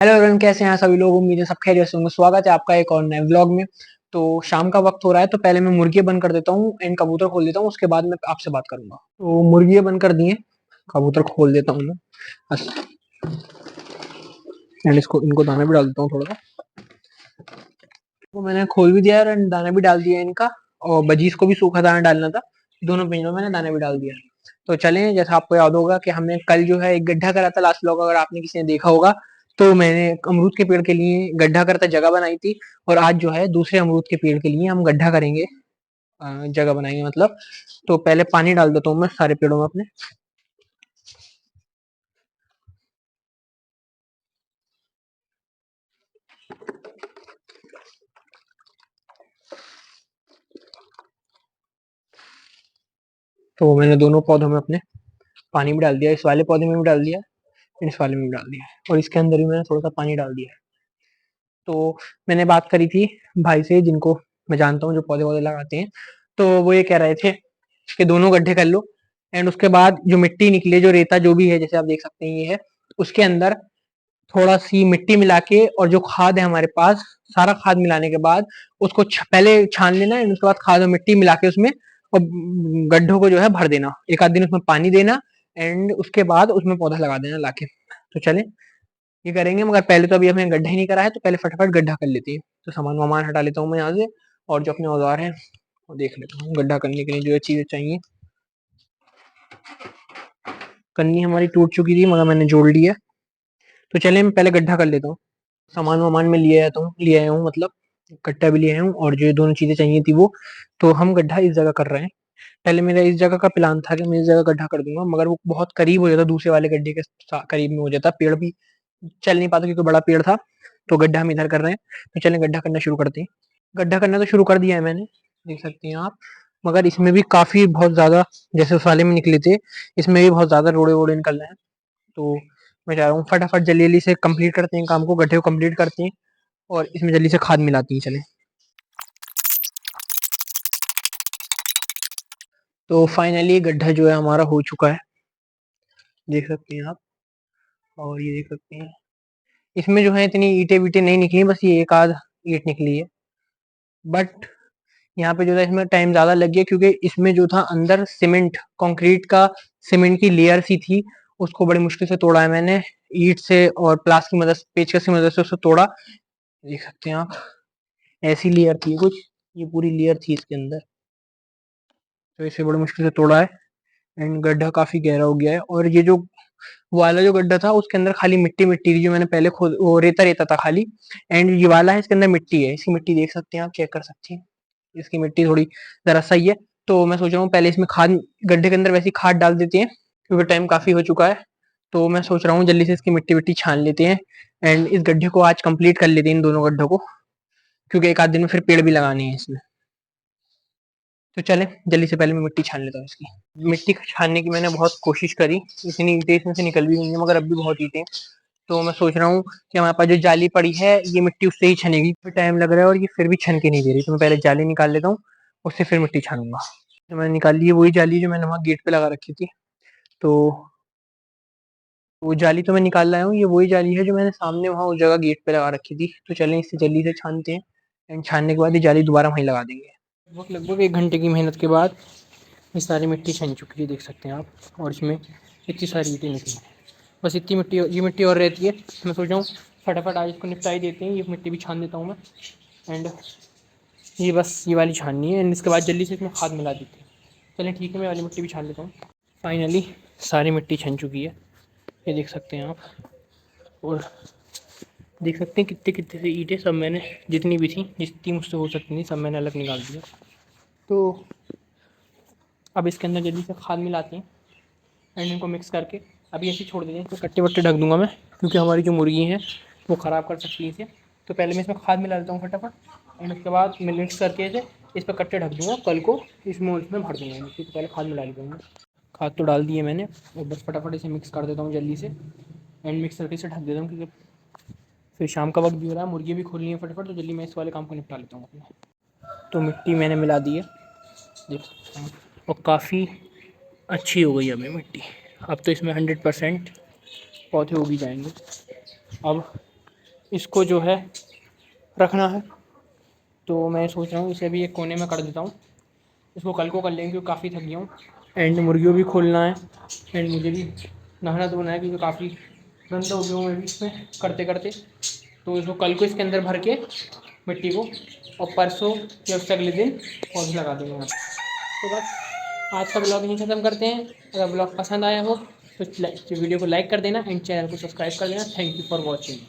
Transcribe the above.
Hello everyone, कैसे हैं सभी लोग। उम्मीद है सब खैरियत से होंगे। स्वागत है आपका एक और नए व्लॉग में। तो शाम का वक्त हो रहा है, तो पहले मैं मुर्गी बंद कर देता हूँ एंड कबूतर खोल देता हूँ। उसके बाद मैं आपसे बात करूंगा। तो मुर्गी बंद कर दिए, कबूतर खोल देता हूँ मैं बस। एंड इसको इनको दाना भी डाल देता हूँ थोड़ा सा। तो मैंने खोल भी दिया है एंड दाना भी डाल दिया है इनका। और बजीज को भी सूखा दाना डालना था। दोनों पिंजरों में मैंने दाना भी डाल दिया। तो चलें, जैसा आपको याद होगा कि हमने कल जो है एक गड्ढा करा था लास्ट व्लॉग, अगर आपने किसी ने देखा होगा। तो मैंने अमरूद के पेड़ के लिए गड्ढा करता जगह बनाई थी। और आज जो है दूसरे अमरूद के पेड़ के लिए हम गड्ढा करेंगे, जगह बनाएंगे मतलब। तो पहले पानी डाल देता हूँ मैं सारे पेड़ों में अपने। तो मैंने दोनों पौधों में अपने पानी भी डाल दिया, इस वाले पौधे में भी डाल दिया, इस वाले में भी डाल दिया और इसके अंदर भी मैंने थोड़ा सा पानी डाल दिया। तो मैंने बात करी थी भाई से, जिनको मैं जानता हूँ, जो पौधे वौधे लगाते हैं। तो वो ये कह रहे थे कि दोनों गड्ढे कर लो एंड उसके बाद जो मिट्टी निकले, जो रेता जो भी है, जैसे आप देख सकते हैं ये है, उसके अंदर थोड़ा सी मिट्टी मिला के और जो खाद है हमारे पास, सारा खाद मिलाने के बाद उसको पहले छान लेना एंड उसके बाद खाद और मिट्टी मिला के उसमें और गड्ढों को जो है भर देना। एक आध दिन उसमें पानी देना एंड उसके बाद उसमें पौधा लगा देना लाके। तो चले ये करेंगे, मगर पहले तो अभी हमें गड्ढा ही नहीं करा है, तो पहले फटाफट गड्ढा कर लेते हैं। तो सामान वामान हटा लेता हूँ मैं यहाँ से और जो अपने औजार हैं वो देख लेता हूँ। गड्ढा करने के लिए जो चीजें चाहिए, कन्नी हमारी टूट चुकी थी मगर मैंने जोड़ ली है। तो चले मैं पहले गड्ढा कर लेता हूँ। सामान वामान में ले आया हूँ मतलब, कट्टा भी ले आया हूँ और जो ये दोनों चीजें चाहिए थी वो। तो हम गड्ढा इस जगह कर रहे हैं। पहले मेरा इस जगह का प्लान था कि मैं इस जगह गड्ढा कर दूंगा, मगर वो बहुत करीब हो जाता, दूसरे वाले गड्ढे के करीब में हो जाता, पेड़ भी चल नहीं पाता क्योंकि बड़ा पेड़ था। तो गड्ढा हम इधर कर रहे हैं। तो चलें गड्ढा करना शुरू करते हैं। गड्ढा करना तो शुरू कर दिया है मैंने, देख सकते हैं आप। मगर इसमें भी काफी बहुत ज्यादा, जैसे उस वाले में निकले थे, इसमें भी बहुत ज्यादा रोड़े वोड़े निकल रहे हैं। तो मैं चाह रहा हूँ फटाफट जल्दी जल्दी से कंप्लीट करते हैं काम को, गड्ढे को कंप्लीट करते हैं और इसमें जल्दी से खाद मिलाती हैं। चले, तो फाइनली गड्ढा जो है हमारा हो चुका है, देख सकते हैं आप। और ये देख सकते हैं इसमें जो है इतनी ईंटें वीटें नहीं निकली, बस ये एक आध ईंट निकली है। बट यहाँ पे जो था इसमें टाइम ज्यादा लग गया क्योंकि इसमें जो था अंदर सीमेंट, कंक्रीट का सीमेंट की लेयर सी थी। उसको बड़ी मुश्किल से तोड़ा है मैंने, ईंट से और प्लास की मदद, पेचकस की मदद से उसको तोड़ा। देख सकते हैं आप, ऐसी लेयर थी कुछ, ये पूरी लेयर थी इसके अंदर। तो इसे बड़ी मुश्किल से तोड़ा है एंड गड्ढा काफी गहरा हो गया है। और ये जो वाला जो गड्ढा था उसके अंदर खाली मिट्टी मिट्टी थी, जो मैंने पहले खुद वो रेता रेता था खाली। एंड ये वाला है, इसके अंदर मिट्टी है। इसकी मिट्टी देख सकते हैं आप, चेक कर सकते हैं, इसकी मिट्टी थोड़ी जरा सही है। तो मैं सोच रहा हूँ पहले इसमें खाद, गड्ढे के अंदर वैसी खाद डाल देते हैं क्योंकि टाइम काफी हो चुका है। तो मैं सोच रहा हूँ जल्दी से इसकी मिट्टी विट्टी छान लेते हैं एंड इस गड्ढे को आज कंप्लीट कर लेते हैं, इन दोनों गड्ढों को, क्योंकि एक आध दिन में फिर पेड़ भी लगाने हैं इसमें। तो चलें जल्दी से, पहले मैं मिट्टी छान लेता हूँ इसकी। मिट्टी छानने की मैंने बहुत कोशिश करी, इतनी ईंटें इसमें से निकल भी गई हैं मगर अब भी बहुत ईंटें। तो मैं सोच रहा हूँ कि हमारे पास जो जाली पड़ी है ये मिट्टी उससे ही छनेगी, फिर टाइम लग रहा है और ये फिर भी छन के नहीं दे रही। तो मैं पहले जाली निकाल लेता हूँ, उससे फिर मिट्टी छानूंगा। तो मैंने निकाल ली है वही जाली जो मैंने वहाँ गेट पे लगा रखी थी। तो वो जाली तो मैं निकाल लाया हूँ, ये वही जाली है जो मैंने सामने वहाँ उस जगह गेट पे लगा रखी थी। तो चलें इससे जल्दी से छानते हैं एंड छानने के बाद ये जाली दोबारा वहीं लगा देंगे। लगभग 1 घंटे की मेहनत के बाद ये सारी मिट्टी छन चुकी है, देख सकते हैं आप। और इसमें इतनी सारी ईंटें निकली हैं। बस इतनी मिट्टी, ये मिट्टी और रहती है। मैं सोच रहा हूँ फटाफट आज इसको निपटा ही देते हैं, ये मिट्टी भी छान देता हूँ मैं। एंड ये बस ये वाली छाननी है एंड इसके बाद जल्दी से इसमें खाद मिला देते हैं। चलें ठीक है, मैं वाली मिट्टी भी छान लेता हूँ। फाइनली सारी मिट्टी छन चुकी है, ये देख सकते हैं आप। और देख सकते हैं कितने कितने से ईंटें, सब मैंने जितनी भी थी, जितनी मुझसे हो सकती थी, सब मैंने अलग निकाल दिया। तो अब इसके अंदर जल्दी से खाद मिलाते हैं एंड इनको मिक्स करके अभी ऐसे छोड़ देते हैं। तो कट्टे वट्टे ढक दूंगा मैं, क्योंकि हमारी जो मुर्गी हैं वो ख़राब कर सकती है इसे। तो पहले मैं इसमें खाद मिला देता हूँ फटाफट एंड उसके बाद मैं मिक्स करके इसे इस पर कट्टे ढक दूंगा। कल को इसमें भर दूंगा मिट्टी। तो पहले खाद मिला लेता हूँ। खाद तो डाल दी है मैंने और बस फटाफट इसे मिक्स कर देता हूँ जल्दी से एंड मिक्स करके इसे ढक देता हूँ, क्योंकि फिर शाम का वक्त भी हो रहा है, मुर्गी भी खोलनी है फटाफट। तो जल्दी मैं इस वाले काम को निपटा लेता हूँ अपना। तो मिट्टी मैंने मिला दी है, देख सकते हैं, और काफ़ी अच्छी हो गई अभी मिट्टी। अब तो इसमें 100% पौधे उग ही जाएंगे। अब इसको जो है रखना है। तो मैं सोच रहा हूँ इसे भी एक कोने में कर देता हूँ, इसको कल को कर लेंगे क्योंकि काफ़ी थक गया हूँ। एंड मुर्गियों भी खोलना है एंड मुझे भी नहाना धोना है क्योंकि काफ़ी गंदा हो गया हूँ मैं भी इसमें करते करते। तो इसको कल को इसके अंदर भर के मिट्टी को और परसों या उससे अगले दिन पौधे लगा देंगे यहाँ। तो बस आज का ब्लॉग यहीं ख़त्म करते हैं। अगर ब्लॉग पसंद आया हो तो वीडियो को लाइक कर देना एंड चैनल को सब्सक्राइब कर देना। Thank you for watching.